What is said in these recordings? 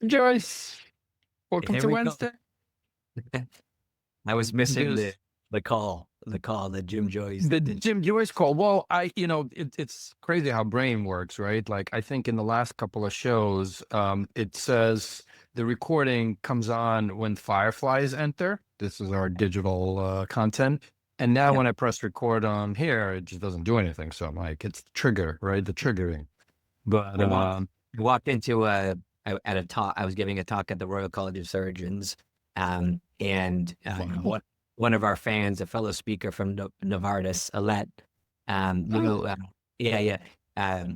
Joyce, welcome Here to we go. Wednesday. I was missing There's the Jim Joyce. the Jim Joyce call. Well, it's crazy how brain works, right? Like I think in the last couple of shows, it says the recording comes on when fireflies enter. This is our digital content. And now Yeah. when I press record on here, it just doesn't do anything. So I'm like, it's the trigger, right? The triggering. But I walked into at a talk. I was giving a talk at the Royal College of Surgeons, and wow. one of our fans, a fellow speaker from Novartis, Alette, yeah, yeah,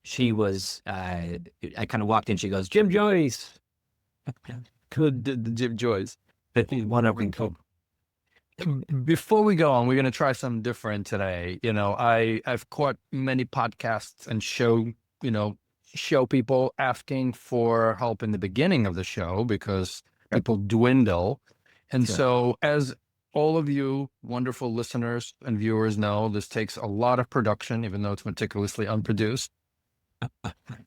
she was. I kind of walked in. She goes, "Jim Joyce." Good, the Jim Joyce. One of them. Before we go on, we're going to try something different today. I've caught many podcasts and show people asking for help in the beginning of the show because people dwindle. And Sure. so as all of you wonderful listeners and viewers know, this takes a lot of production, even though it's meticulously unproduced.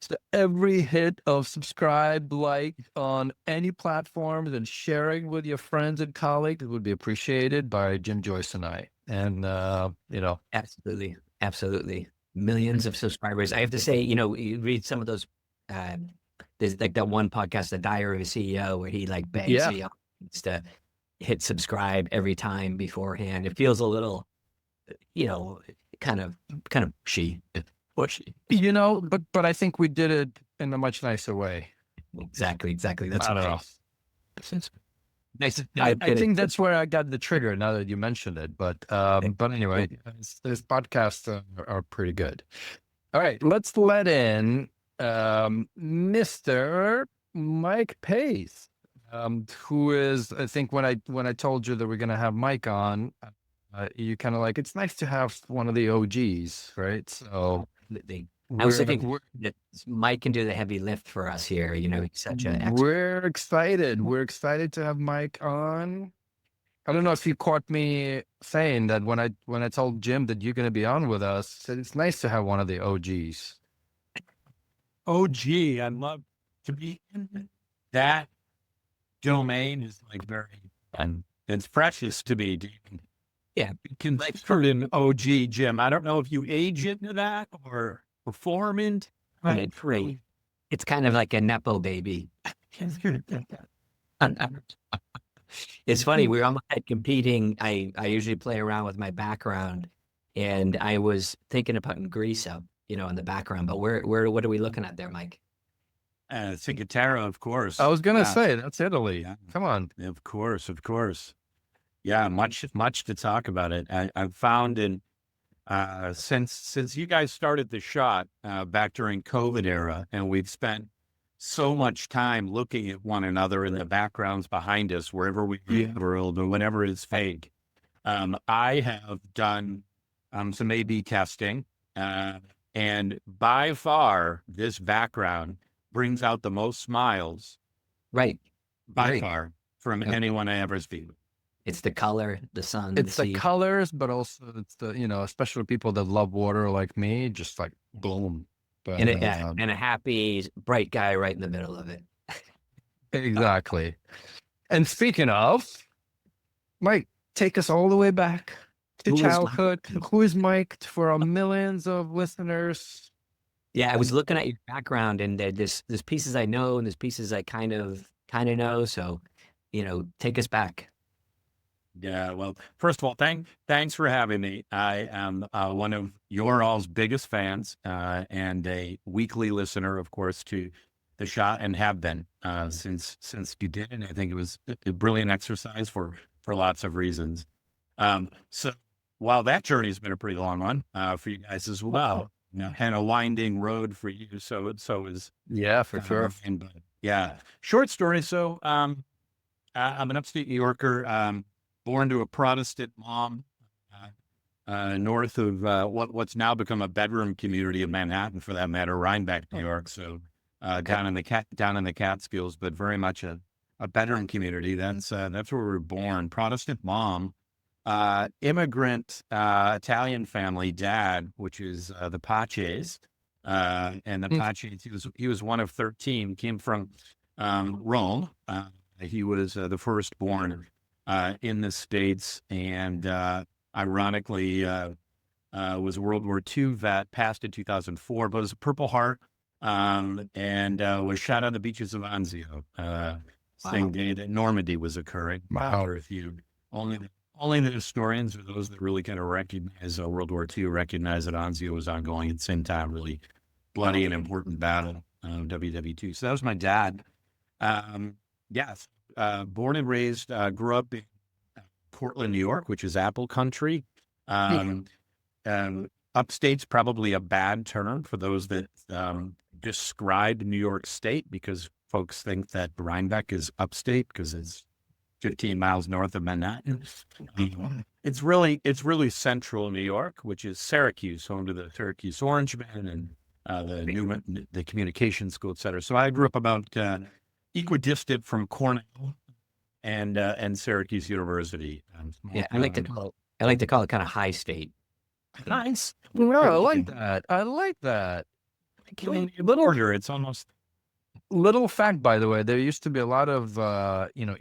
So every hit of subscribe, like on any platforms and sharing with your friends and colleagues would be appreciated by Jim Joyce and I. And, Absolutely. Absolutely. Millions of subscribers. I have to say, you read some of those, there's like that one podcast, The Diary of a CEO, where he like begs yeah, the audience to hit subscribe every time beforehand. It feels a little, kind of pushy. Pushy. but I think we did it in a much nicer way. Exactly. That's I don't know. nice. I think that's where I got the trigger now that you mentioned it. But anyway, this podcasts are pretty good. All right, let's let in Mr. Mike Pace, who is, I think when I told you that we're gonna have Mike on, you kind of like, it's nice to have one of the OGs, right? So I was thinking that Mike can do the heavy lift for us here. He's such an expert. we're excited. We're excited to have Mike on. I don't know if you caught me saying that when I told Jim that you're going to be on with us, said it's nice to have one of the OGs. OG, I'd love to be in that domain. Is like very and it's precious to me. Yeah, Considered an OG, Jim. I don't know if you age into that or performant. Great. It's kind of like a nepo baby. It's funny. We're on my competing. I usually play around with my background, and I was thinking about Grease up, in the background. But what are we looking at there, Mike? Cicatera, of course. I was going to say that's Italy. Yeah. Come on. Of course. Yeah, much to talk about it. I've found since you guys started the shot back during COVID era, and we've spent so much time looking at one another in the backgrounds behind us, wherever we world or whenever it's fake. I have done some A/B testing, and by far this background brings out the most smiles, Right. by far, from anyone I ever seen. It's the color, the sun, It's the sea. colors, but also it's the, especially people that love water like me, just like boom. But, and a happy, bright guy right in the middle of it. exactly. And speaking of, Mike, take us all the way back to childhood. Who is Mike for our millions of listeners? Yeah, I was looking at your background, and there's pieces I know, and there's pieces I kind of know. So, take us back. Yeah, well, first of all, thanks for having me. I am one of your all's biggest fans and a weekly listener, of course, to the shot, and have been since you did. And I think it was a brilliant exercise for lots of reasons. So while that journey has been a pretty long one for you guys as well, and a winding road for you. So is for sure. But yeah, short story. So I'm an upstate New Yorker. Born to a Protestant mom, north of what's now become a bedroom community of Manhattan, for that matter, Rhinebeck, New York. So down in the Catskills, but very much a bedroom community. That's where we were born. Protestant mom, immigrant Italian family dad, which is the Paces, and the Paces. He was one of 13. Came from Rome. He was the firstborn in the States, and ironically was a World War II vet, passed in 2004, but was a Purple Heart, and was shot on the beaches of Anzio, same day that Normandy was occurring. Wow. Or if you only the historians or those that really kind of recognize World War II recognize that Anzio was ongoing at the same time, really bloody and important battle, WW2. So that was my dad. Yes, born and raised, grew up in Portland, New York, which is Apple country. Upstate's probably a bad term for those that describe New York State, because folks think that Rhinebeck is upstate because it's 15 miles north of Manhattan. It's really central New York, which is Syracuse, home to the Syracuse Orangemen and the communication school, et cetera. So I grew up about equidistant from Cornell and Syracuse University. Yeah, I like to call it kind of high state. Nice. No, I like that. I like that. I mean, a little order. It's almost. Little fact, by the way, there used to be a lot of,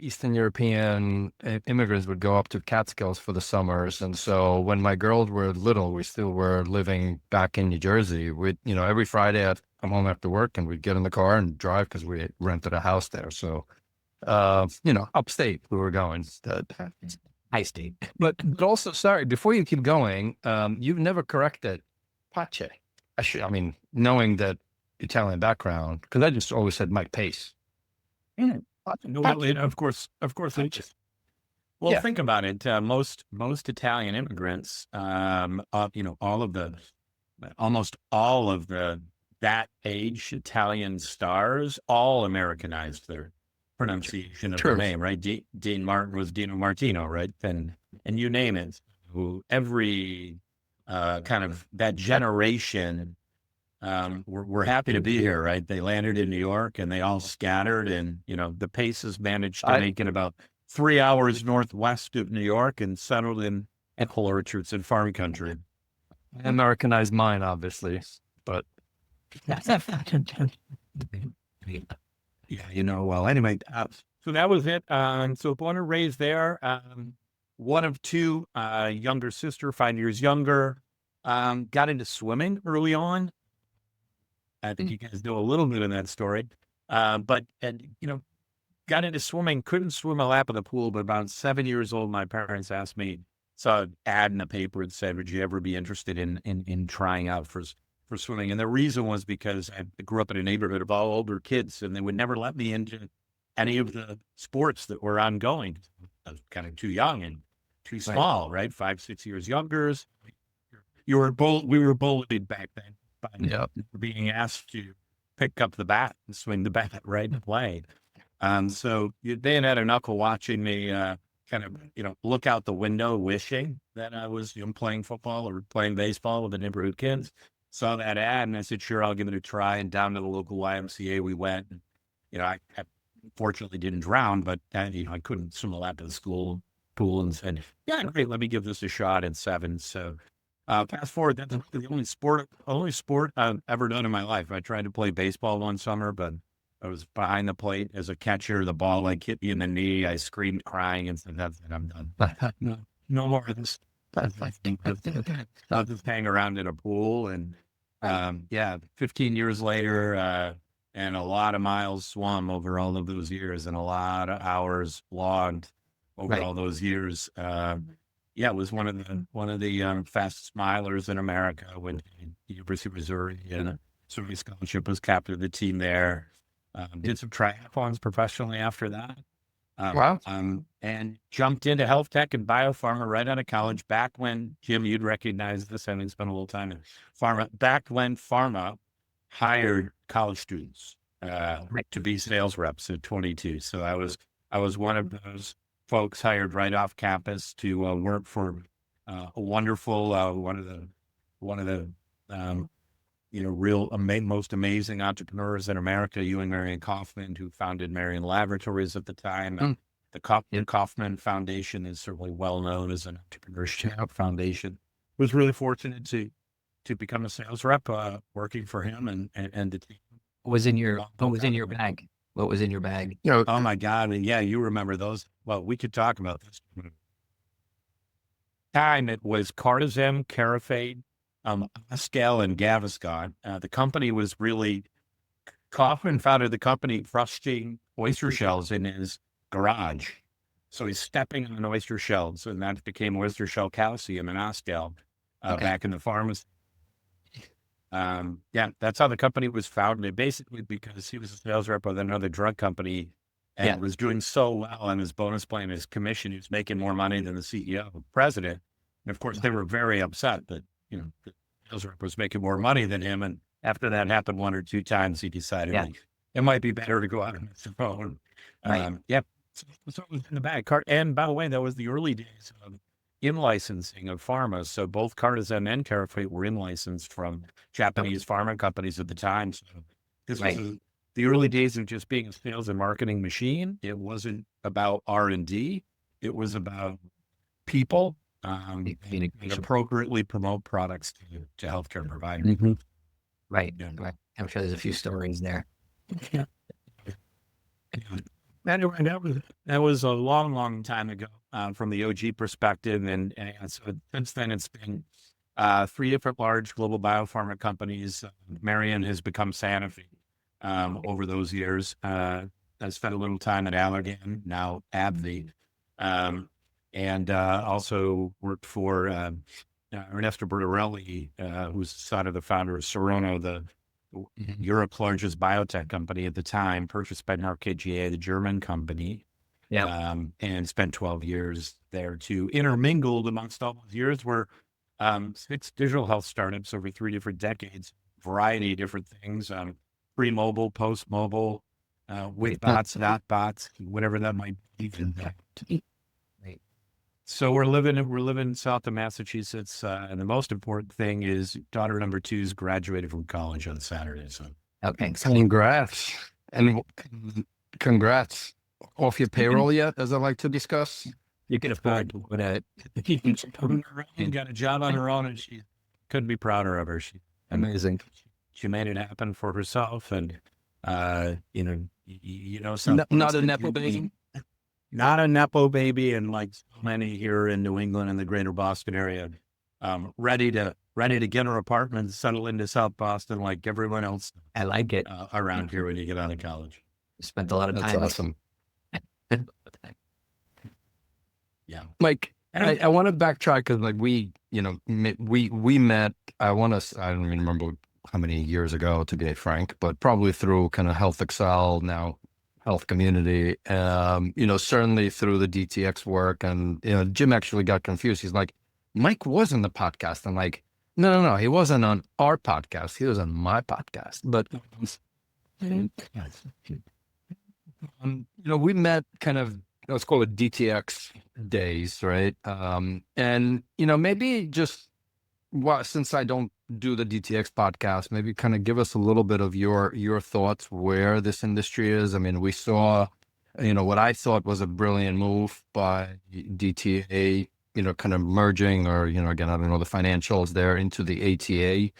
Eastern European immigrants would go up to Catskills for the summers. And so when my girls were little, we still were living back in New Jersey. We'd, every Friday I'd come home after work and we'd get in the car and drive because we rented a house there. So, upstate we were going. High state. But also, sorry, before you keep going, you've never corrected Pace. Knowing that Italian background, because I just always said Mike Pace. No, of course. Well, think about it. Most Italian immigrants, almost all of that age Italian stars, all Americanized their pronunciation of their name, right? Dean Martin was Dino Martino, right? And you name it. Every kind of that generation. We're happy to be here, right? They landed in New York and they all scattered, and the Paces managed to make it about 3 hours northwest of New York and settled in apple orchards in farm country. I Americanized mine, obviously, but well, anyway, so that was it. So born and raised there. One of two, younger sister, 5 years younger. Got into swimming early on. I think you guys know a little bit of that story. But got into swimming, couldn't swim a lap of the pool, but about 7 years old, my parents asked me, saw an ad in the paper and said, would you ever be interested in trying out for swimming? And the reason was because I grew up in a neighborhood of all older kids, and they would never let me into any of the sports that were ongoing. I was kind of too young and too small, right? 5, 6 years younger. We were bullied back then. By being asked to pick up the bat and swing the bat right and play. So they had a knuckle watching me kind of, look out the window wishing that I was playing football or playing baseball with the neighborhood kids. Saw that ad and I said, sure, I'll give it a try. And down to the local YMCA we went. And, I fortunately didn't drown, but I couldn't swim a lap to the school pool, and said, yeah, great, let me give this a shot in 7. So fast forward, that's the only sport I've ever done in my life. I tried to play baseball one summer, but I was behind the plate as a catcher. The ball hit me in the knee. I screamed, crying, and said, "That's it. I'm done. No more of this." I'll just hang around in a pool, and 15 years later, and a lot of miles swum over all of those years, and a lot of hours logged over all those years. It was one of the fastest milers in America. Went to the University of Missouri, and a swimming scholarship, was captain of the team there. Did some triathlons professionally after that. Wow. And jumped into health tech and biopharma right out of college. Back when, Jim, you'd recognize this, having spent a little time in pharma. Back when pharma hired college students to be sales reps at 22. So I was one of those folks hired right off campus to work for a wonderful one of the most amazing entrepreneurs in America, you and Marion Kaufman, who founded Marion Laboratories at the time. The Kaufman Foundation is certainly well known as an entrepreneurship foundation. Was really fortunate to become a sales rep, working for him and the team. What was in your bag? What was in your bag? You know, Oh my God. And yeah, you remember those. Well, we could talk about this. Time it was Cardizem, Carafate, Ascal, and Gaviscon. The company was really, Kaufman founded the company crushing oyster shells in his garage. So he's stepping on oyster shells, and that became oyster shell calcium and Ascal back in the pharmacy. Yeah, that's how the company was founded, basically because he was a sales rep with another drug company and was doing so well on his bonus plan, his commission. He was making more money than the CEO, president. And of course, they were very upset that, the sales rep was making more money than him. And after that happened 1 or 2 times, he decided it might be better to go out on his own. So it was in the bag. And by the way, that was the early days of in-licensing of pharma. So both Cardizem and Carafate were in-licensed from Japanese pharma companies at the time. So this was the early days of just being a sales and marketing machine. It wasn't about R&D. It was about people and appropriately promote products to healthcare providers. Right. I'm sure there's a few stories there. Anyway, that was a long, long time ago from the OG perspective. And so since then, it's been 3 different large global biopharma companies. Marion has become Sanofi over those years. I spent a little time at Allergan, now AbbVie, and also worked for Ernesto Bertorelli, who's the son of the founder of Serono, the Europe's largest biotech company at the time, purchased by now KGA, the German company, and spent 12 years there too. Intermingled amongst all those years were 6 digital health startups over 3 different decades, variety of different things, pre-mobile, post-mobile, with bots, not bots, whatever that might be. So we're living south of Massachusetts, and the most important thing is daughter number 2's graduated from college on Saturday. So congrats. And congrats. Off your payroll yet, as I like to discuss? You can afford to put a got a job on her own, and she couldn't be prouder of her. amazing. She made it happen for herself, and Not a nepo baby. Not a nepo baby, and like so many here in New England and the greater Boston area, ready to get her apartment and settle into South Boston like everyone else. I like it. Around here when you get out of college. Spent a lot of That's time. awesome. Yeah, Mike, I want to backtrack because we met. I don't even remember how many years ago, to be frank, but probably through kind of Health Excel, now Health Community. Certainly through the DTX work, and Jim actually got confused. He's like, Mike was on the podcast. I'm like, no, he wasn't on our podcast. He was on my podcast. But we met kind of, let's call it DTX days, right? And maybe just since I don't do the DTX podcast, maybe kind of give us a little bit of your thoughts where this industry is. I mean, we saw, what I thought was a brilliant move by DTA, kind of merging, or, again, I don't know the financials there, into the ATA.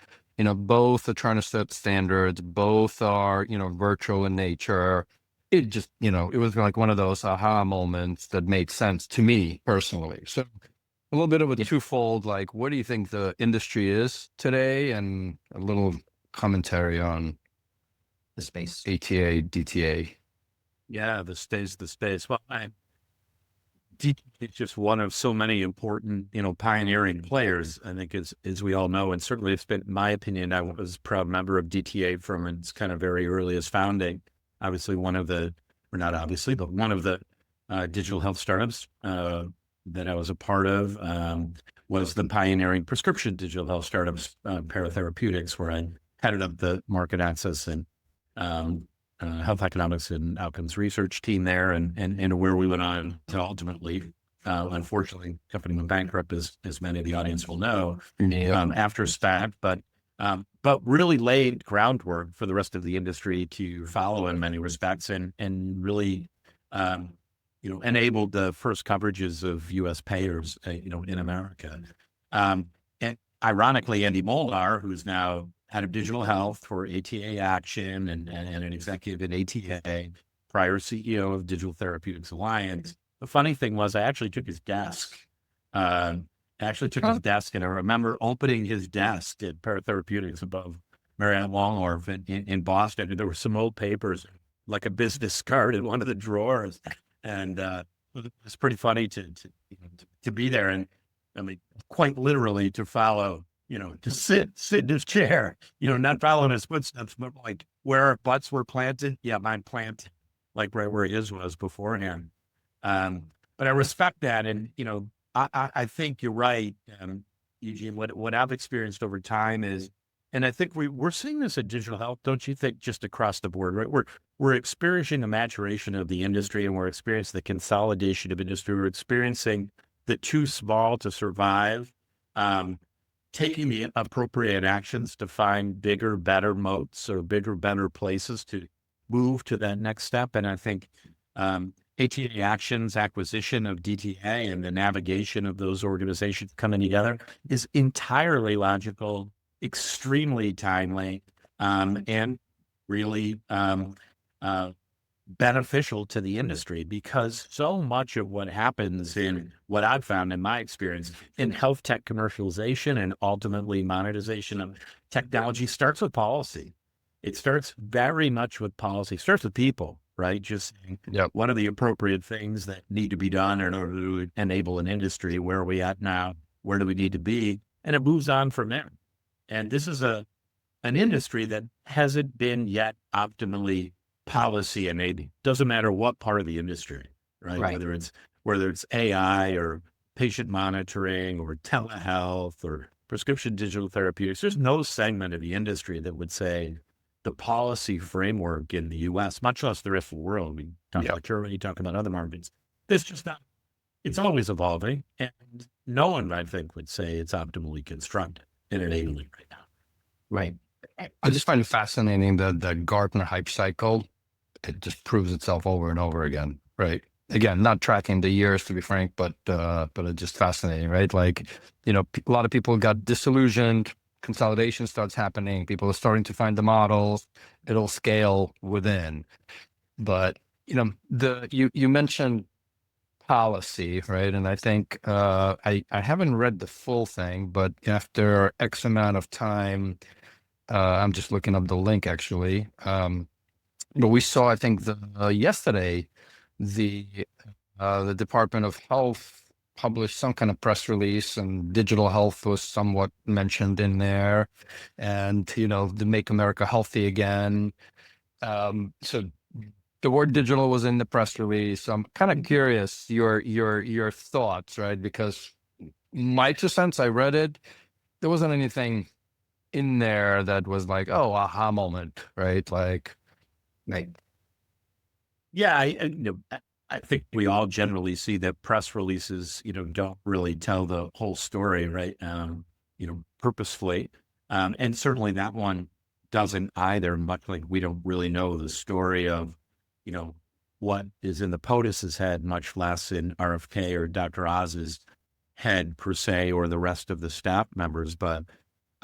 Both are trying to set standards, both are, virtual in nature. It just, it was like one of those aha moments that made sense to me personally. So a little bit of a twofold, like, what do you think the industry is today? And a little commentary on The space. ATA, DTA. yeah, the space. Well, DTA is just one of so many important, pioneering players. I think, as we all know, and certainly it's been, in my opinion, I was a proud member of DTA from its kind of very earliest founding. Obviously, one of the digital health startups that I was a part of was the pioneering prescription digital health startups, Pear Therapeutics, where I headed up the market access and health economics and outcomes research team there, and where we went on to ultimately, unfortunately, the company went bankrupt, as many of the audience will know, after SPAC, but really laid groundwork for the rest of the industry to follow in many respects, and really, enabled the first coverages of U.S. payers, in America. And ironically, Andy Molnar, who's now head of digital health for ATA Action and an executive at ATA, prior CEO of Digital Therapeutics Alliance. The funny thing was I actually took his desk. And I remember opening his desk at Pear Therapeutics above Marion in Boston, and there were some old papers, like a business card in one of the drawers. And it's pretty funny to be there. And I mean, quite literally to follow, to sit in his chair, not following his footsteps, but like where our butts were planted. Yeah, mine planted like right where his was beforehand. But I respect that. And, I think you're right, Eugene. What I've experienced over time is, and I think we're seeing this at digital health, don't you think, just across the board, right? We're experiencing the maturation of the industry, and we're experiencing the consolidation of industry. We're experiencing the too small to survive, taking the appropriate actions to find bigger, better moats or bigger, better places to move to that next step. And I think ATA Action's acquisition of DTA and the navigation of those organizations coming together is entirely logical, extremely timely, and really beneficial to the industry, because so much of what happens in what I've found in my experience in health tech commercialization and ultimately monetization of technology starts with policy. It starts very much with policy. It starts with people, right? Just saying, what are the appropriate things that need to be done in order to enable an industry? Where are we at now? Where do we need to be? And it moves on from there. And this is an industry that hasn't been yet optimally policy enabled. Doesn't matter what part of the industry, right? Whether it's AI or patient monitoring or telehealth or prescription digital therapeutics. There's no segment of the industry that would say the policy framework in the U.S., much less the rest of the world. We talk about Germany, talk about other markets. It's just not. It's always evolving, and no one, I think, would say it's optimally constructed and enabling right now. Right. I just find it fascinating that the Gartner hype cycle, it just proves itself over and over again, right? Again, not tracking the years, to be frank, but it's just fascinating, right? Like, a lot of people got disillusioned, consolidation starts happening, people are starting to find the models, it'll scale within. But, you mentioned policy, right? And I think I haven't read the full thing, but after X amount of time, I'm just looking up the link actually. But we saw, I think, yesterday, the Department of Health published some kind of press release, and digital health was somewhat mentioned in there, and the Make America Healthy Again. So the word digital was in the press release. I'm kind of curious your thoughts, right? Because my 2 cents, I read it, there wasn't anything in there that was like, oh, aha moment, right? Like. Yeah, I think we all generally see that press releases, don't really tell the whole story, right? Purposefully, and certainly that one doesn't either. Much like we don't really know the story of, what is in the POTUS's head, much less in RFK or Dr. Oz's head per se, or the rest of the staff members, but.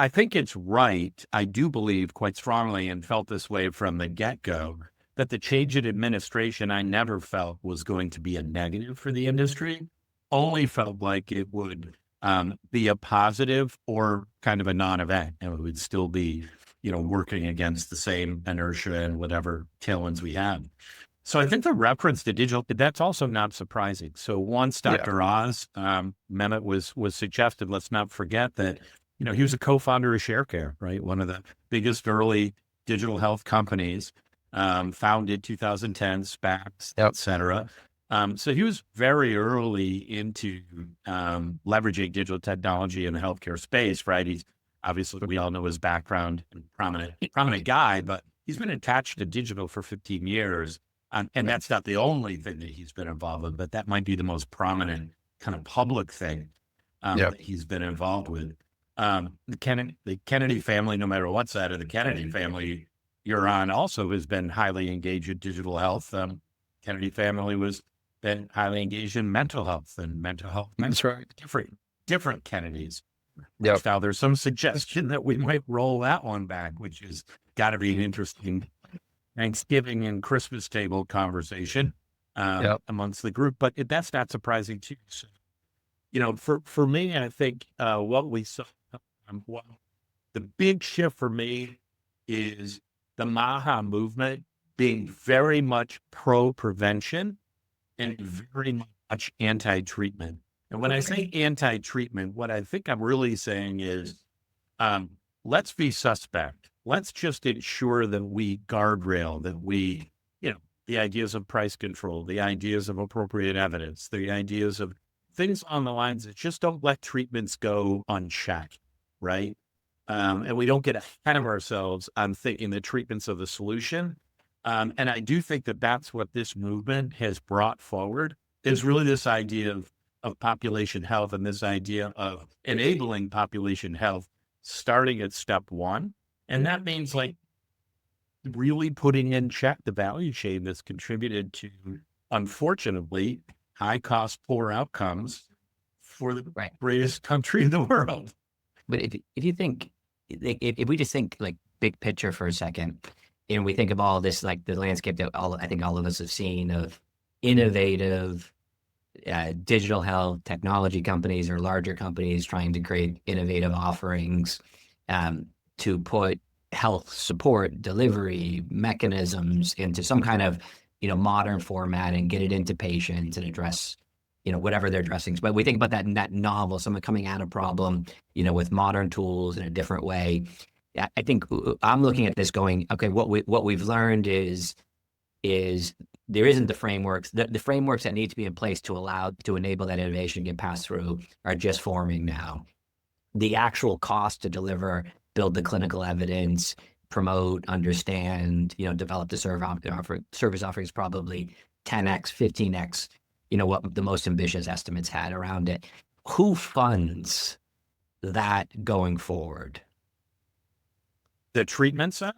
I think it's right. I do believe quite strongly, and felt this way from the get-go, that the change in administration I never felt was going to be a negative for the industry. Only felt like it would be a positive or kind of a non-event, and it would still be, working against the same inertia and whatever tailwinds we had. So I think the reference to digital, that's also not surprising. So once Dr. Oz, Mehmet was suggested, let's not forget that he was a co-founder of ShareCare, right? One of the biggest early digital health companies, founded 2010, SPACs, et cetera. So he was very early into leveraging digital technology in the healthcare space, right? He's obviously, we all know his background, and prominent guy, but he's been attached to digital for 15 years. And that's not the only thing that he's been involved with, but that might be the most prominent kind of public thing that he's been involved with. The Kennedy family, no matter what side of the Kennedy family you're on, also has been highly engaged in digital health. Kennedy family was been highly engaged in mental health and mental health. That's right. Different Kennedys. Yep. Now there's some suggestion that we might roll that one back, which is got to be an interesting Thanksgiving and Christmas table conversation amongst the group. But that's not surprising too. So, for me, I think what we saw, the big shift for me is the MAHA movement being very much pro-prevention and very much anti-treatment. And when I say anti-treatment, what I think I'm really saying is, let's be suspect. Let's just ensure that we guardrail, that we, the ideas of price control, the ideas of appropriate evidence, the ideas of things on the lines that just don't let treatments go unchecked, right? And we don't get ahead of ourselves on thinking the treatment's are the solution. And I do think that that's what this movement has brought forward, is really this idea of population health and this idea of enabling population health starting at step one. And that means really putting in check the value chain that's contributed to, unfortunately, high cost, poor outcomes for the greatest country in the world. But if you think, if we just think big picture for a second, and we think of all this, the landscape that I think all of us have seen of innovative digital health technology companies or larger companies trying to create innovative offerings to put health support delivery mechanisms into some kind of modern format and get it into patients and address whatever they're addressing. But we think about that novel, someone coming at a problem with modern tools in a different way. I think I'm looking at this going, okay, what we've learned is there isn't the frameworks. The frameworks that need to be in place to enable that innovation to get passed through are just forming now. The actual cost to deliver, build the clinical evidence, promote, understand, develop the service offerings, probably 10x, 15x, what the most ambitious estimates had around it. Who funds that going forward? The treatment side?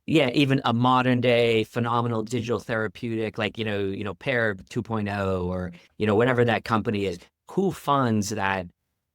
Yeah, even a modern day phenomenal digital therapeutic, Pear 2.0 or, whatever that company is. Who funds that?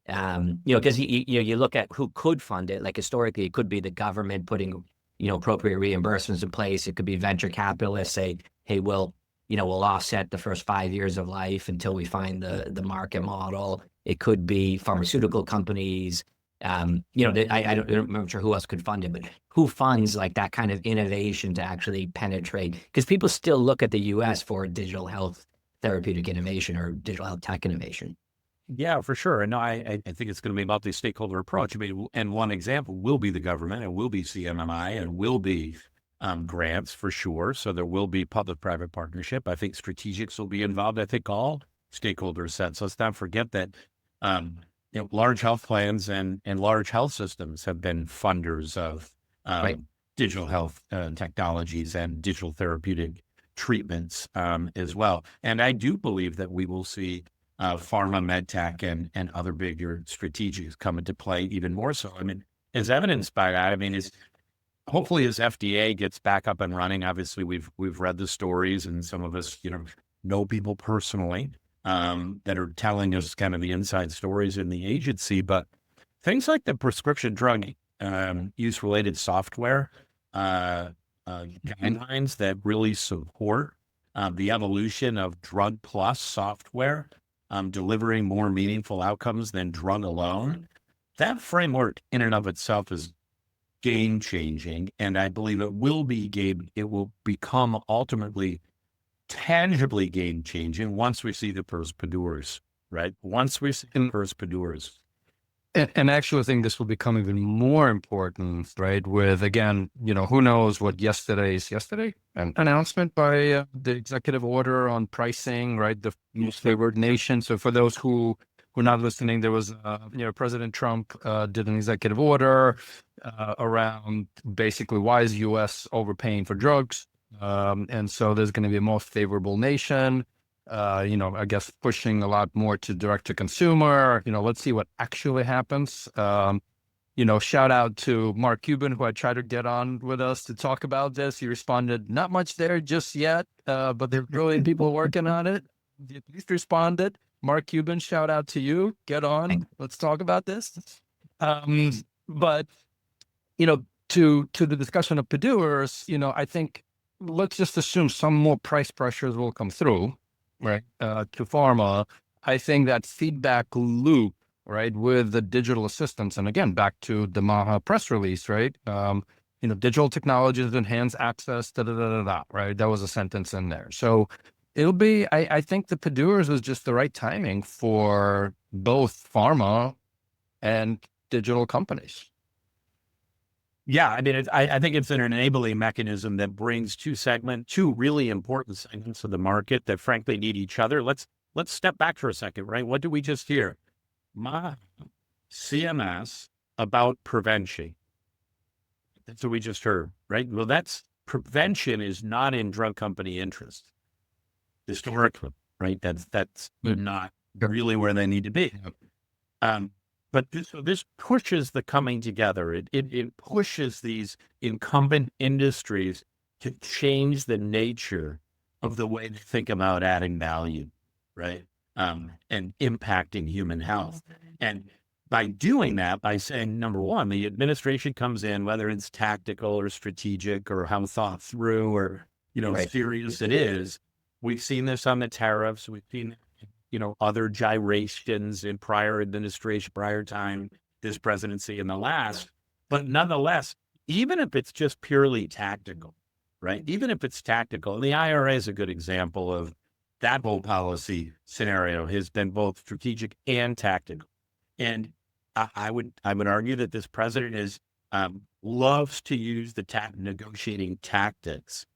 Because you look at who could fund it. Historically, it could be the government putting, appropriate reimbursements in place. It could be venture capitalists say, hey, we'll offset the first 5 years of life until we find the market model. It could be pharmaceutical companies. I'm not sure who else could fund it, but who funds that kind of innovation to actually penetrate? Because people still look at the U.S. for digital health therapeutic innovation or digital health tech innovation. Yeah, for sure. And no, I think it's going to be a multi-stakeholder approach. And one example will be the government, and will be CMMI, and will be grants for sure. So there will be public-private partnership. I think strategics will be involved. I think all stakeholders said. So let's not forget that large health plans and large health systems have been funders of digital health technologies and digital therapeutic treatments as well. And I do believe that we will see pharma, medtech, and other bigger strategics come into play even more so. As evidenced by that, hopefully as FDA gets back up and running, obviously we've read the stories, and some of us, know people personally that are telling us kind of the inside stories in the agency. But things like the prescription drug use related software guidelines that really support the evolution of drug plus software, delivering more meaningful outcomes than drug alone. That framework in and of itself is game changing. And I believe it will become ultimately tangibly game changing once we see the first PDURS, right? Once we see the first PDURS. And actually, I think this will become even more important, right? With, again, who knows what yesterday, an announcement by the executive order on pricing, right? The most favored nation. So for those who are not listening, there was, President Trump did an executive order around basically why is U.S. overpaying for drugs? And so there's going to be a most favorable nation. I guess pushing a lot more to direct to consumer. Let's see what actually happens. Shout out to Mark Cuban, who I tried to get on with us to talk about this. He responded, not much there just yet, but there are brilliant people working on it. He at least responded. Mark Cuban, shout out to you. Get on. Let's talk about this. But, you know, to the discussion of PDURS, you know, I think let's just assume some more price pressures will come through, right, to pharma. I think that feedback loop, right, with the digital assistants, and again, back to the MAHA press release, right, you know, digital technologies enhance access, right? That was a sentence in there. So it'll be, I think the PDURS was just the right timing for both pharma and digital companies. Yeah, I mean, I think it's an enabling mechanism that brings two really important segments of the market that frankly need each other. Let's step back for a second, right? What did we just hear? MAHA, CMS about prevention. That's what we just heard, right? Well, prevention is not in drug company interest historically, right? That's not really where they need to be. But this pushes the coming together. It pushes these incumbent industries to change the nature of the way they think about adding value, right? And impacting human health. And by doing that, by saying, number one, the administration comes in, whether it's tactical or strategic or how thought through or, you know, serious it is. We've seen this on the tariffs. We've seen, you know, other gyrations in prior administration, prior time, this presidency and the last. But nonetheless, even if it's just purely tactical, right? Even if it's tactical, and the IRA is a good example of that whole policy scenario has been both strategic and tactical. And I would argue that this president loves to use the negotiating tactics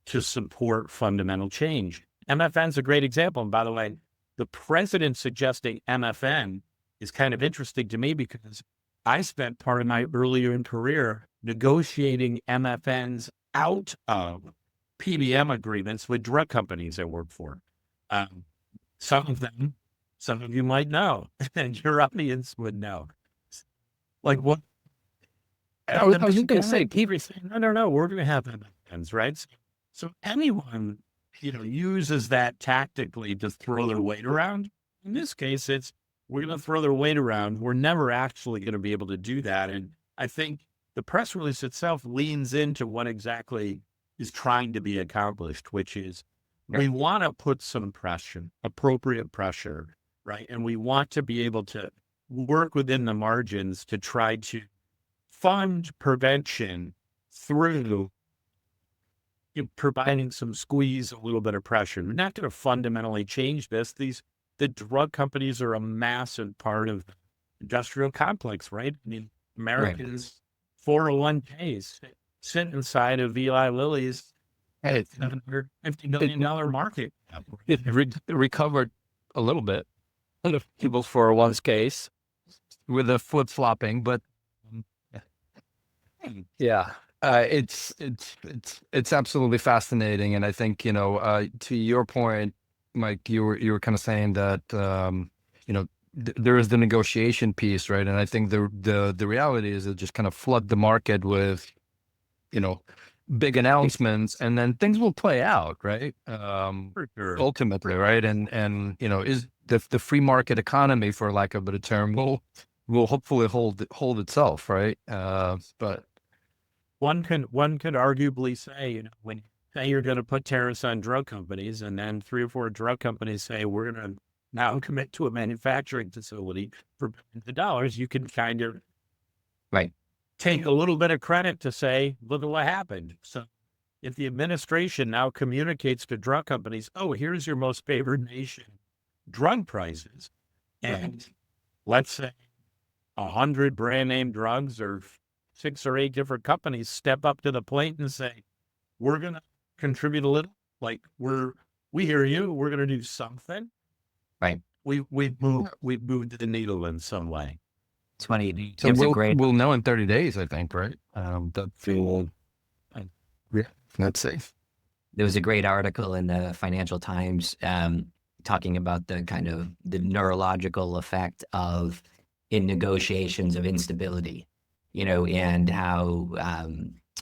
to support fundamental change. MFN is a great example. And by the way, the president suggesting MFN is kind of interesting to me because I spent part of my earlier in career negotiating MFNs out of PBM agreements with drug companies I work for. Some of you might know, and your audience would know. Like what? I was just going to say, people saying, no, we're going to have MFNs, right? So anyone, you know, uses that tactically to throw their weight around. In this case, we're going to throw their weight around. We're never actually going to be able to do that. And I think the press release itself leans into what exactly is trying to be accomplished, which is we want to put some pressure, appropriate pressure, right? And we want to be able to work within the margins to try to fund prevention through providing some squeeze, a little bit of pressure. We're not going to fundamentally change this. The drug companies are a massive part of the industrial complex, right? I mean, Americans' 401ks sit inside of Eli Lilly's $750 million market. It recovered a little bit of people's 401ks with the flip flopping, but yeah. It's absolutely fascinating, and I think, you know, to your point, Mike, you were kind of saying that you know, there is the negotiation piece, right? And I think the reality is it just kind of flood the market with, you know, big announcements, and then things will play out, right? For sure. Ultimately, right? And you know, is the free market economy, for lack of a better term, will hopefully hold itself, right? But one could arguably say, you know, when you say you're going to put tariffs on drug companies, and then 3 or 4 drug companies say we're going to now commit to a manufacturing facility for billions of dollars, you can kind of take a little bit of credit to say, look at what happened. So if the administration now communicates to drug companies, oh, here's your most favored nation drug prices, and let's say 100 brand name drugs or 6 or 8 different companies step up to the plate and say, we're going to contribute a little, like we hear you, we're going to do something. Right. We've moved the needle in some way. It's funny. so we'll know in 30 days, I think, right? That's safe. There was a great article in the Financial Times talking about the kind of the neurological effect of in negotiations of instability, you know, and how,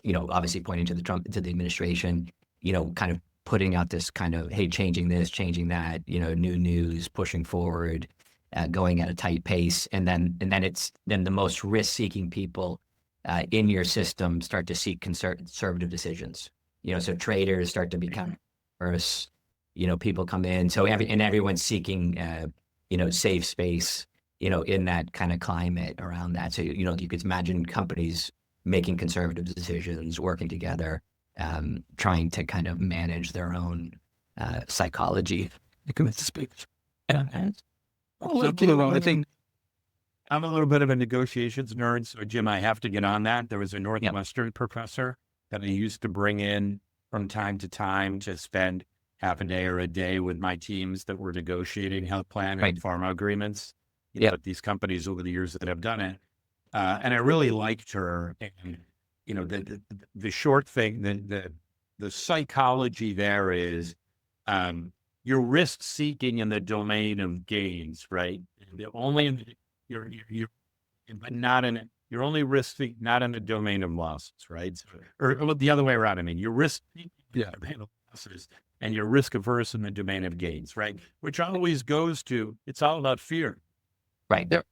you know, obviously pointing to the administration, you know, kind of putting out this kind of, hey, changing this, changing that, you know, new news, pushing forward. going at a tight pace, and then the most risk-seeking people in your system start to seek conservative decisions. So traders start to become worse. People come in, so everyone's seeking safe space. In that kind of climate around that. So you could imagine companies making conservative decisions, working together, trying to kind of manage their own psychology. I think I'm a little bit of a negotiations nerd, so Jim, I have to get on that. There was a Northwestern professor that I used to bring in from time to time to spend half a day or a day with my teams that were negotiating health plan and pharma agreements. With these companies over the years that have done it, and I really liked her. And the short thing, the psychology there is, you're risk seeking in the domain of gains, right? You're only risk seeking, not in the domain of losses, right? Or the other way around. I mean, you're risk seeking in the domain of losses, and you're risk averse in the domain of gains, right? Which always goes to, it's all about fear. Right. Yep.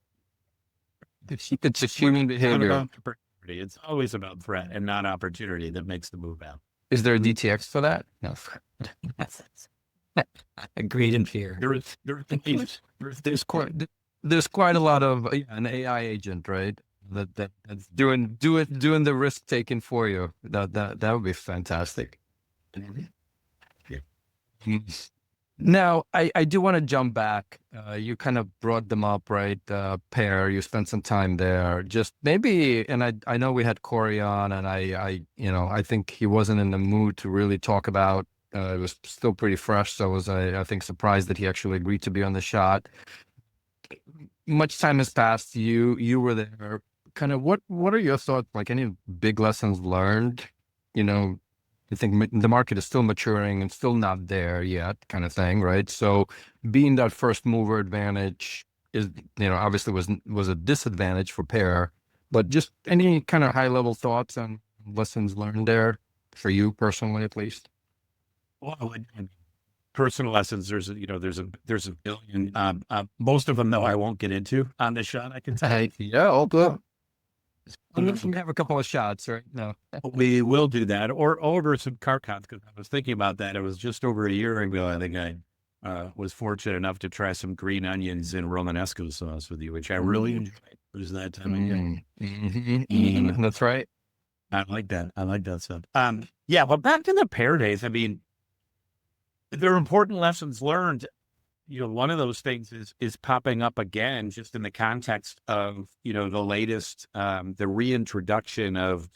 It's a human behavior. It's always about threat and not opportunity that makes the move out. Is there a DTX for that? No. Greed and fear. There's quite a lot of an AI agent, right? That's doing the risk taking for you. That would be fantastic. Now, I do want to jump back. You kind of brought them up, right? Pear, you spent some time there. Just maybe, and I know we had Corey on, and I think he wasn't in the mood to really talk about. It was still pretty fresh, so I think surprised that he actually agreed to be on the shot. Much time has passed. You were there. Kind of what are your thoughts? Like any big lessons learned? I think the market is still maturing and still not there yet, kind of thing, right? So being that first mover advantage is, obviously was a disadvantage for Pear, but just any kind of high level thoughts on lessons learned there for you personally, at least? Well, personal lessons, there's a billion, most of them though I won't get into on this shot. I can tell you. Yeah, all good. We have a couple of shots, right? No, we will do that, or order some carcons, because I was thinking about that. It was just over a year ago. I think I was fortunate enough to try some green onions and Romanesco sauce with you, which I really enjoyed. It was that time of year. That's right. I like that. I like that stuff. Yeah, but back to the Pear days. I mean, there are important lessons learned. One of those things is popping up again, just in the context of, the latest, the reintroduction of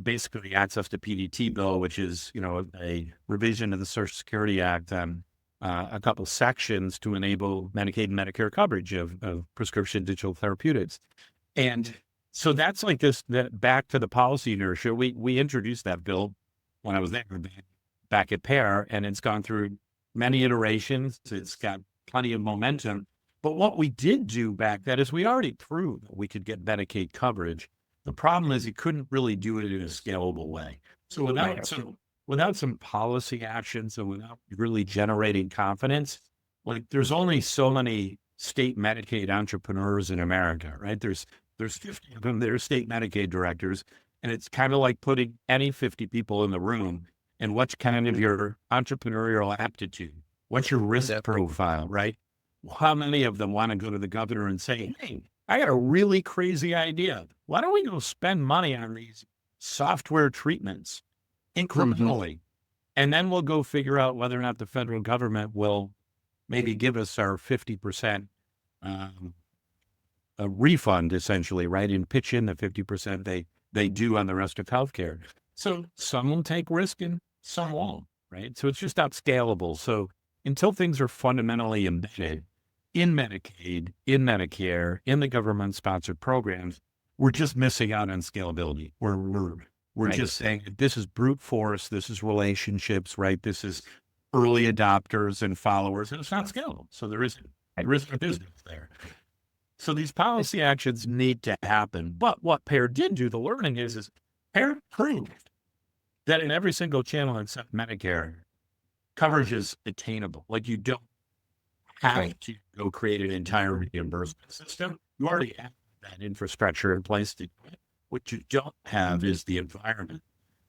basically access to PDT bill, which is, a revision of the Social Security Act, a couple sections to enable Medicaid and Medicare coverage of prescription digital therapeutics. And so that's like back to the policy inertia. We introduced that bill when I was there back at Pear, and it's gone through many iterations. It's got plenty of momentum. But what we did do back then is we already proved that we could get Medicaid coverage. The problem is you couldn't really do it in a scalable way. So without some policy actions and without really generating confidence, like there's only so many state Medicaid entrepreneurs in America, right? There's 50 of them. They're state Medicaid directors. And it's kind of like putting any 50 people in the room. And what's kind of your entrepreneurial aptitude? What's your risk profile, right? How many of them want to go to the governor and say, hey, I got a really crazy idea. Why don't we go spend money on these software treatments incrementally? And then we'll go figure out whether or not the federal government will maybe give us our 50% a refund, essentially, right? And pitch in the 50% they do on the rest of healthcare. So some will take risk and some won't, right? So it's just not scalable. So until things are fundamentally embedded in Medicaid, in Medicare, in the government-sponsored programs, we're just missing out on scalability. We're just saying this is brute force, this is relationships, right? This is early adopters and followers, and it's not scalable. So there isn't a business there. So these policy actions need to happen. But what Pear did do, the learning is Pear proved that in every single channel except Medicare, coverage is attainable. Like you don't have to go create an entire reimbursement system. You already have that infrastructure in place to do it. What you don't have is the environment,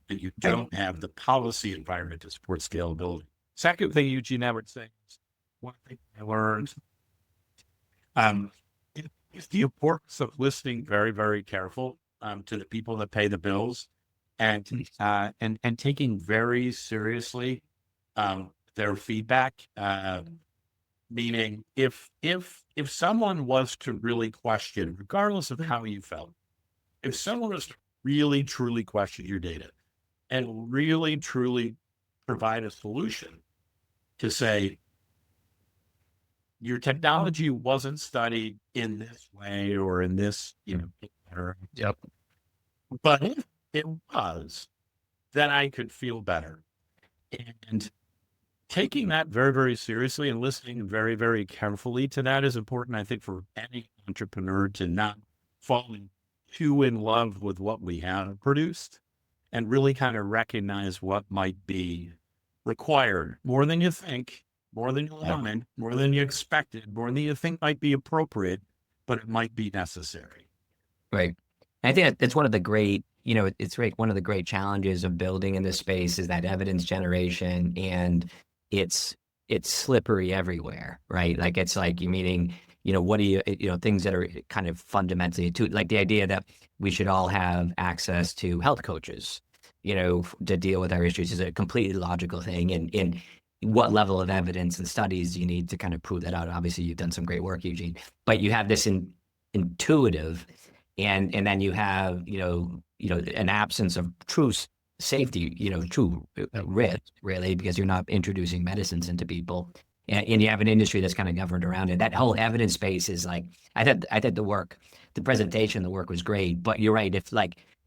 and you don't have the policy environment to support scalability. Second thing Eugene Edwards saying is, one thing I learned is the importance of listening very, very careful to the people that pay the bills, and taking very seriously their feedback. Meaning, if someone was to really question, regardless of how you felt, if someone was to really truly question your data and really truly provide a solution to say, your technology wasn't studied in this way or in this, Yep. but if it was, then I could feel better. And taking that very, very seriously and listening very, very carefully to that is important, I think, for any entrepreneur to not fall too in love with what we have produced and really kind of recognize what might be required more than you think, more than you wanted, more than you expected, more than you think might be appropriate, but it might be necessary. Right. I think that's one of the great, it's right. One of the great challenges of building in this space is that evidence generation, and it's slippery everywhere, right? Like, it's like you're meeting, what do you, things that are kind of fundamentally like the idea that we should all have access to health coaches, to deal with our issues is a completely logical thing. And what level of evidence and studies you need to kind of prove that out? Obviously, you've done some great work, Eugene, but you have this intuitive, and then you have, an absence of true safety, true risk, really, because you're not introducing medicines into people. And you have an industry that's kind of governed around it. That whole evidence space is like, I thought the presentation, the work was great, but you're right. If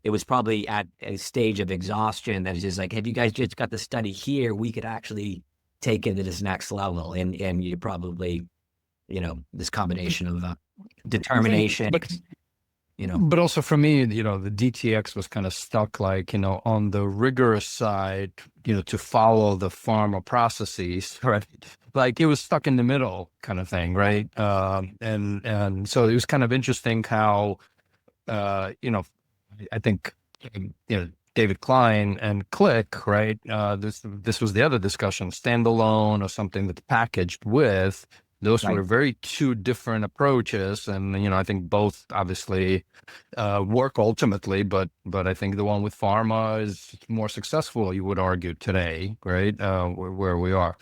it was probably at a stage of exhaustion that is just like, have you guys just got the study here? We could actually take it to this next level. And you probably, this combination of determination, But also for me, the DTX was kind of stuck, on the rigorous side, to follow the pharma processes, right? Like, it was stuck in the middle kind of thing, right? And so it was kind of interesting how, I think, David Klein and Click, right? This was the other discussion, standalone or something that's packaged with. Those were very two different approaches, and I think both obviously work ultimately, but I think the one with pharma is more successful, you would argue, today, right? Where we are.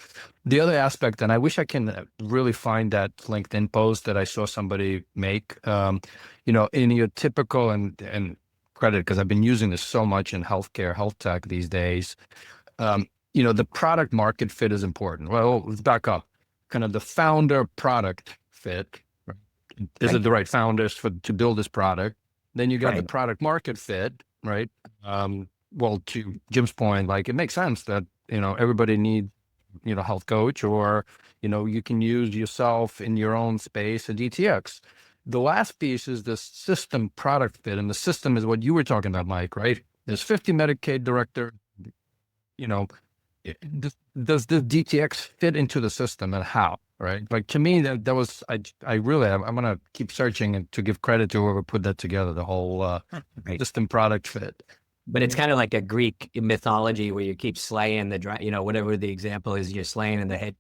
The other aspect, and I wish I can really find that LinkedIn post that I saw somebody make, in your typical, and credit, because I've been using this so much in healthcare, health tech these days. The product market fit is important. Well, let's back up. Kind of the founder product fit. Right? Is it the right founders to build this product? Then you got the product market fit, right? Well, to Jim's point, it makes sense that everybody needs health coach, or you can use yourself in your own space a DTX. The last piece is the system product fit, and the system is what you were talking about, Mike, right? There's 50 Medicaid director, does the DTX fit into the system, and how, right? Like, to me, that was, I'm going to keep searching and to give credit to whoever put that together, the whole system product fit. But it's kind of like a Greek mythology where you keep slaying whatever the example is, you're slaying in the head.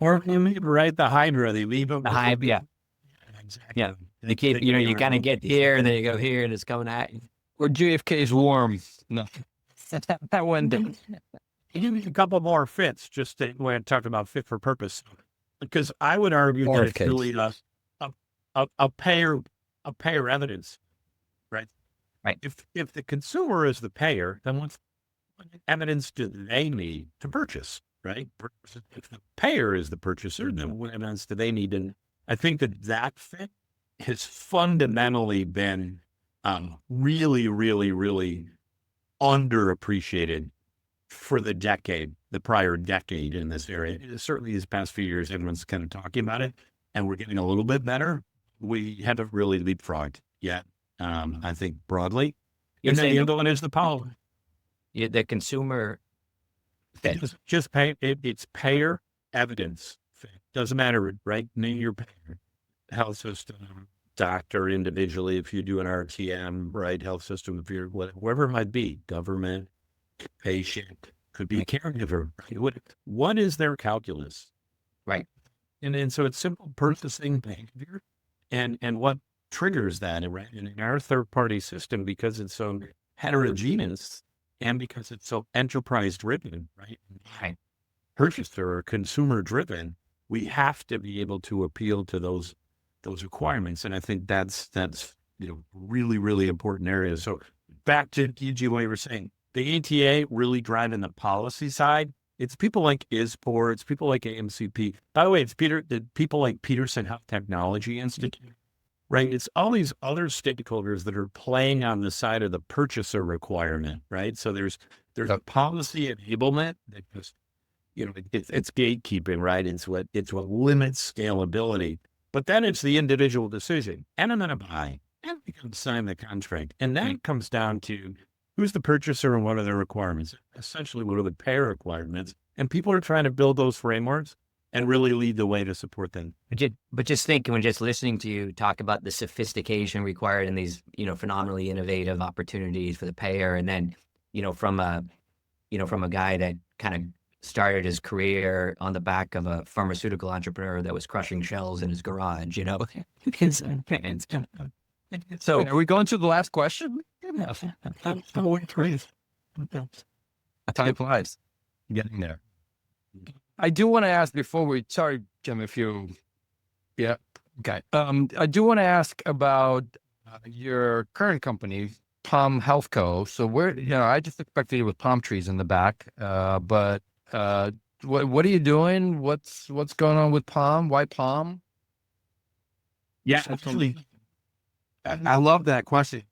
Or the Hydra, they leave them. The hive, yeah. Exactly. Yeah. They keep, you kind of get here, and then you go here, and it's coming at you. Or JFK's worm. No. That one did. You need a couple more fits, just when I talked about fit for purpose, because I would argue that it's really a payer evidence, right? Right. If the consumer is the payer, then what evidence do they need to purchase, right? If the payer is the purchaser, then what evidence do they need? And I think that fit has fundamentally been really, really, really underappreciated for the prior decade in this area. Certainly these past few years, everyone's kind of talking about it, and we're getting a little bit better. We haven't really leapfrogged yet, I think, broadly. And then the other one is the policy. The consumer. It's just it's payer evidence. Doesn't matter, right? Name your payer, health system, doctor individually, if you do an RTM, right? Health system, if you're whatever it might be, government, patient, could be a caregiver. Right? What is their calculus? Right. And so it's simple purchasing behavior and what triggers that, right? And in our third party system, because it's so heterogeneous and because it's so enterprise driven, right? Right. Purchaser or consumer driven, we have to be able to appeal to those requirements. And I think that's really, really important areas. So back to DG, what you were saying, the ATA really driving the policy side. It's people like ISPOR, it's people like AMCP. By the way, it's people like Peterson Health Technology Institute, right? It's all these other stakeholders that are playing on the side of the purchaser requirement, right? So there's a policy enablement that just, it's gatekeeping, right? It's what limits scalability. But then it's the individual decision. And I'm going to buy, and we can sign the contract. And then it comes down to who's the purchaser and what are their requirements? Essentially, what are the payer requirements? And people are trying to build those frameworks and really lead the way to support them. But just think, when just listening to you talk about the sophistication required in these, phenomenally innovative opportunities for the payer, and then, from a guy that kind of started his career on the back of a pharmaceutical entrepreneur that was crushing shells in his garage, So are we going to the last question? Time flies. Getting there. I do want to ask sorry, Jim, yeah. Okay. I do want to ask about your current company, Palm Health Co. So I just expected you with palm trees in the back. But what are you doing? What's going on with Palm? Why Palm? Yeah, actually, I love that question.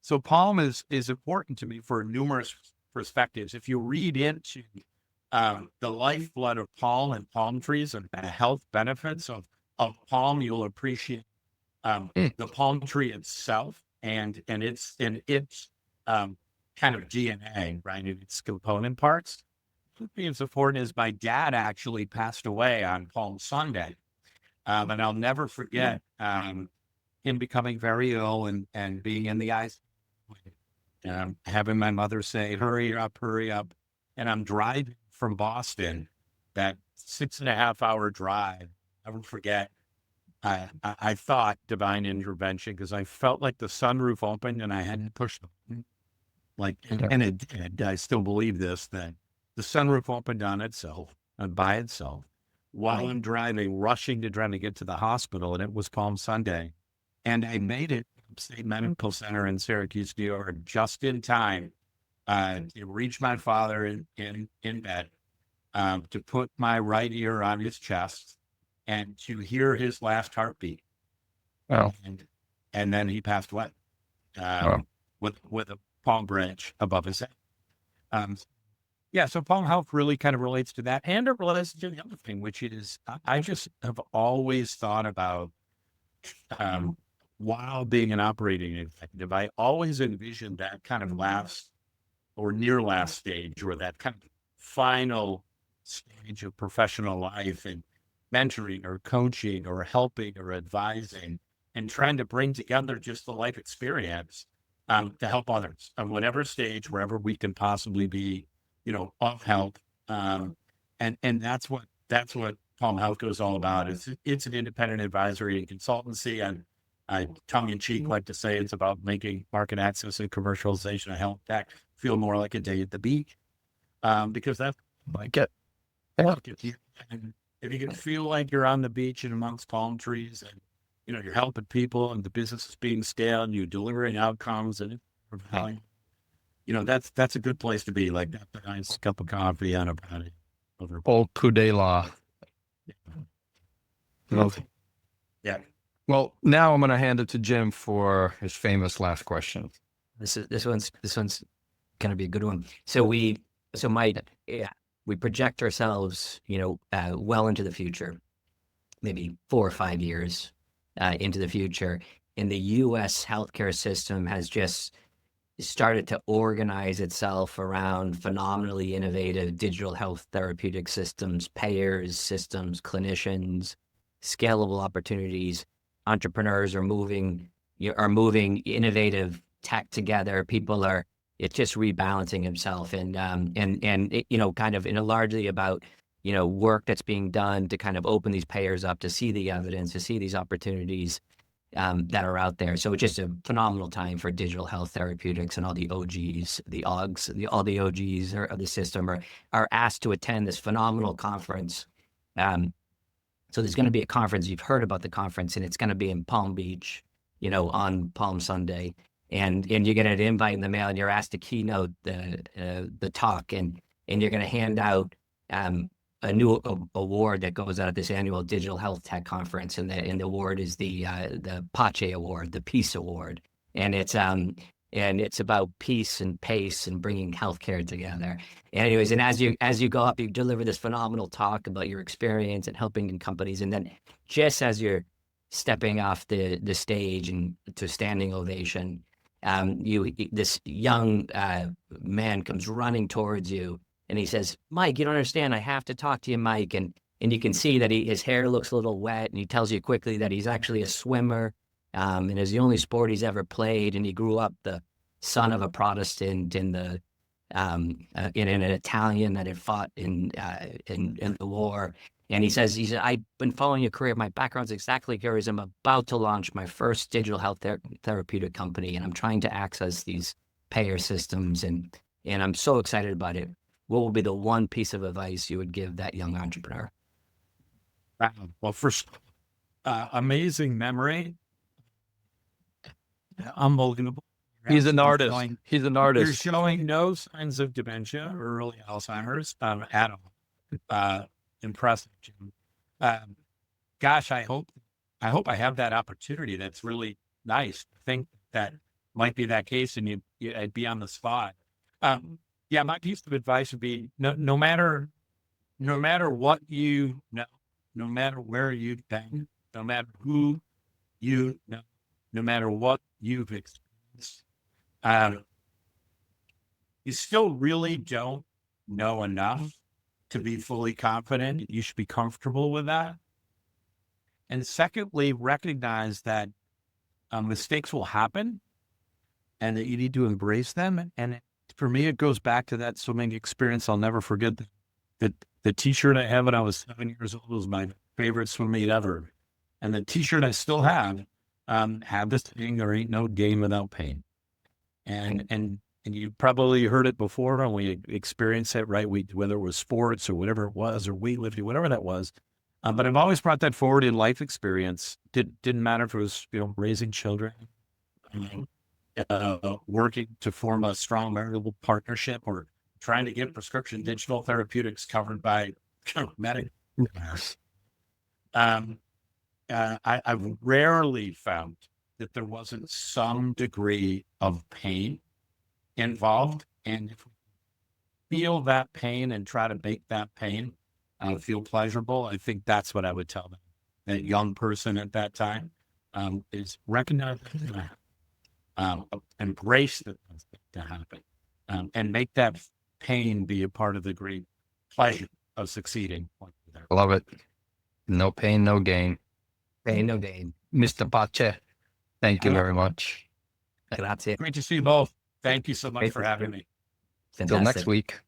So Palm is important to me for numerous perspectives. If you read into the lifeblood of palm and palm trees and the health benefits of palm, you'll appreciate the palm tree itself and its kind of DNA, right? And its component parts. What's important is my dad actually passed away on Palm Sunday. And I'll never forget him becoming very ill and being in the ICU. Having my mother say, hurry up. And I'm driving from Boston, that 6.5-hour drive. I won't forget. I thought divine intervention because I felt like the sunroof opened and I had to push the button. And it did. I still believe this, that the sunroof opened on itself and by itself while I'm driving, rushing to try to get to the hospital. And it was Palm Sunday. And I made it to State Medical Center in Syracuse, New York, just in time to reach my father in bed, to put my right ear on his chest and to hear his last heartbeat. Wow. And then he passed away with a palm branch above his head. So Palm Health really kind of relates to that. And it relates to the other thing, which is I just have always thought about, while being an operating executive, I always envisioned that kind of last or near last stage, or that kind of final stage of professional life and mentoring or coaching or helping or advising and trying to bring together just the life experience to help others on whatever stage, wherever we can possibly be, of help. And that's what Palm Health is all about. It's an independent advisory and consultancy, and I tongue in cheek like to say it's about making market access and commercialization of health tech feel more like a day at the beach. Because that's like it. And if you can feel like you're on the beach and amongst palm trees and, you're helping people and the business is being scaled and you're delivering outcomes and that's a good place to be. Like that nice cup of coffee on a patio. Old coup de la. Yeah. Well, now I'm going to hand it to Jim for his famous last question. This one's going to be a good one. So we project ourselves, well into the future, maybe 4 or 5 years into the future. And the U.S. healthcare system has just started to organize itself around phenomenally innovative digital health therapeutic systems, payers, systems, clinicians, scalable opportunities. Entrepreneurs are moving innovative tech together. It's just rebalancing himself, and it, kind of, largely about, work that's being done to kind of open these payers up to see the evidence, to see these opportunities that are out there. So it's just a phenomenal time for digital health therapeutics, and all the OGs, all the OGs of the system are asked to attend this phenomenal conference. So there's going to be a conference. You've heard about the conference, and it's going to be in Palm Beach, on Palm Sunday, and you get an invite in the mail, and you're asked to keynote the talk, and you're going to hand out a new award that goes out at this annual Digital Health Tech Conference, and the award is the Pache Award, the Peace Award, and it's about peace and pace and bringing healthcare together. Anyways, and as you go up, you deliver this phenomenal talk about your experience and helping in companies, and then just as you're stepping off the stage and to standing ovation, this young man comes running towards you. And he says, "Mike, you don't understand. I have to talk to you, Mike." And you can see that his hair looks a little wet, and he tells you quickly that he's actually a swimmer, and it's the only sport he's ever played. And he grew up the son of a Protestant in an Italian that had fought in the war. And he says, "I've been following your career. My background's exactly yours. I'm about to launch my first digital health therapeutic company, and I'm trying to access these payer systems, and I'm so excited about it. What will be the one piece of advice you would give that young entrepreneur?" Wow. Well, first, amazing memory. Unbelievable. He's an artist. He's an artist. You're showing no signs of dementia or early Alzheimer's at all. Impressive, Jim. Gosh, I hope I have that opportunity. That's really nice. I think that might be that case, and I'd be on the spot. Yeah, my piece of advice would be no matter what you know, no matter where you've been, no matter who you know, no matter what you've experienced, you still really don't know enough to be fully confident. You should be comfortable with that. And secondly, recognize that mistakes will happen, and that you need to embrace them. And for me, it goes back to that swimming experience. I'll never forget the T-shirt I have when I was 7 years old was my favorite swim meet ever. And the T-shirt I still have this thing, "There ain't no game without pain." And you probably heard it before when we experienced it, right? Whether it was sports or whatever it was, or weightlifting, whatever that was. But I've always brought that forward in life experience. Didn't matter if it was, raising children, working to form a strong marital partnership, or trying to get prescription digital therapeutics covered by Medicare. I've rarely found that there wasn't some degree of pain involved. And if we feel that pain and try to make that pain feel pleasurable, I think that's what I would tell them. That young person at that time is recognize that. Embrace that to happen, and make that pain be a part of the great pleasure of succeeding. Love it. No pain, no gain. Pain, no gain. Mr. Pache, thank you very much. Grazie. Great to see you both. Thank you so much for having me. Until next week.